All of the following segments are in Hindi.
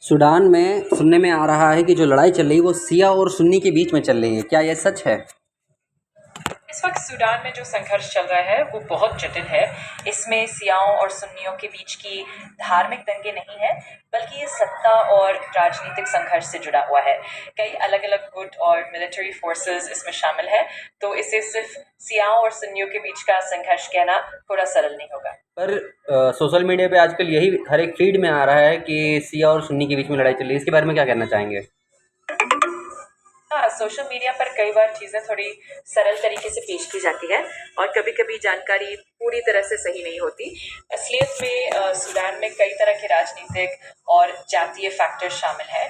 सूडान में सुनने में आ रहा है कि जो लड़ाई चल रही है वो शिया और सुन्नी के बीच में चल रही है, क्या यह सच है? इस वक्त सूडान में जो संघर्ष चल रहा है वो बहुत जटिल है। इसमें सियाओं और सुन्नियों के बीच की धार्मिक दंगे नहीं है, बल्कि ये सत्ता और राजनीतिक संघर्ष से जुड़ा हुआ है। कई अलग अलग गुट और मिलिट्री फोर्सेस इसमें शामिल है, तो इसे सिर्फ सियाओं और सुन्नियों के बीच का संघर्ष कहना थोड़ा सरल नहीं होगा। पर सोशल मीडिया पे आजकल यही हर एक फीड में आ रहा है कि शिया और सुन्नी के बीच में लड़ाई चल रही है, इसके बारे में क्या कहना चाहेंगे? हाँ, सोशल मीडिया पर कई बार चीज़ें थोड़ी सरल तरीके से पेश की जाती है और कभी-कभी जानकारी पूरी तरह से सही नहीं होती। असलियत में सूडान में कई तरह के राजनीतिक और जातीय फैक्टर शामिल हैं।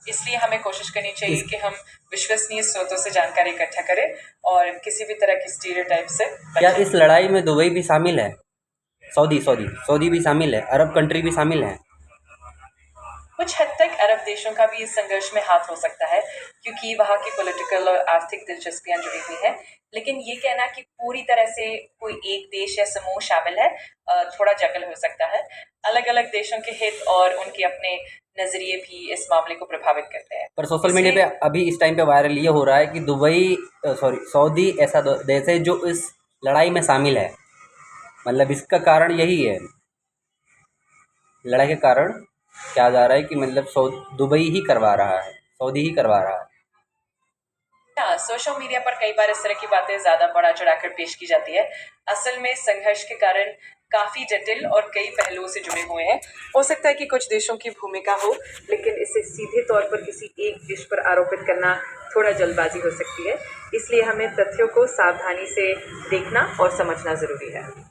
इसलिए हमें कोशिश करनी चाहिए कि हम विश्वसनीय स्रोतों से जानकारी इकट्ठा करें और किसी भी तरह की स्टीरियोटाइप से क्या बचें। इस लड़ाई में दुबई भी शामिल है? सऊदी भी शामिल है, अरब कंट्री भी शामिल है? कुछ हद तक अरब देशों का भी इस संघर्ष में हाथ हो सकता है, क्योंकि वहाँ की पॉलिटिकल और आर्थिक दिलचस्पियां जुड़ी हुई हैं। लेकिन ये कहना कि पूरी तरह से कोई एक देश या समूह शामिल है थोड़ा जटिल हो सकता है। अलग अलग देशों के हित और उनके अपने नजरिए भी इस मामले को प्रभावित करते हैं। पर सोशल मीडिया पे अभी इस टाइम पे वायरल ये हो रहा है कि सऊदी ऐसा देश है जो इस लड़ाई में शामिल है। मतलब इसका कारण यही है, लड़ाई के कारण क्या जा रहा है कि मतलब दुबई ही करवा रहा है, सऊदी ही करवा रहा है। हाँ, सोशल मीडिया पर कई बार इस तरह की बातें ज्यादा बढ़ा चढ़ाकर पेश की जाती है। असल में संघर्ष के कारण काफी जटिल और कई पहलुओं से जुड़े हुए हैं। हो सकता है कि कुछ देशों की भूमिका हो, लेकिन इसे सीधे तौर पर किसी एक देश पर आरोपित करना थोड़ा जल्दबाजी हो सकती है। इसलिए हमें तथ्यों को सावधानी से देखना और समझना जरूरी है।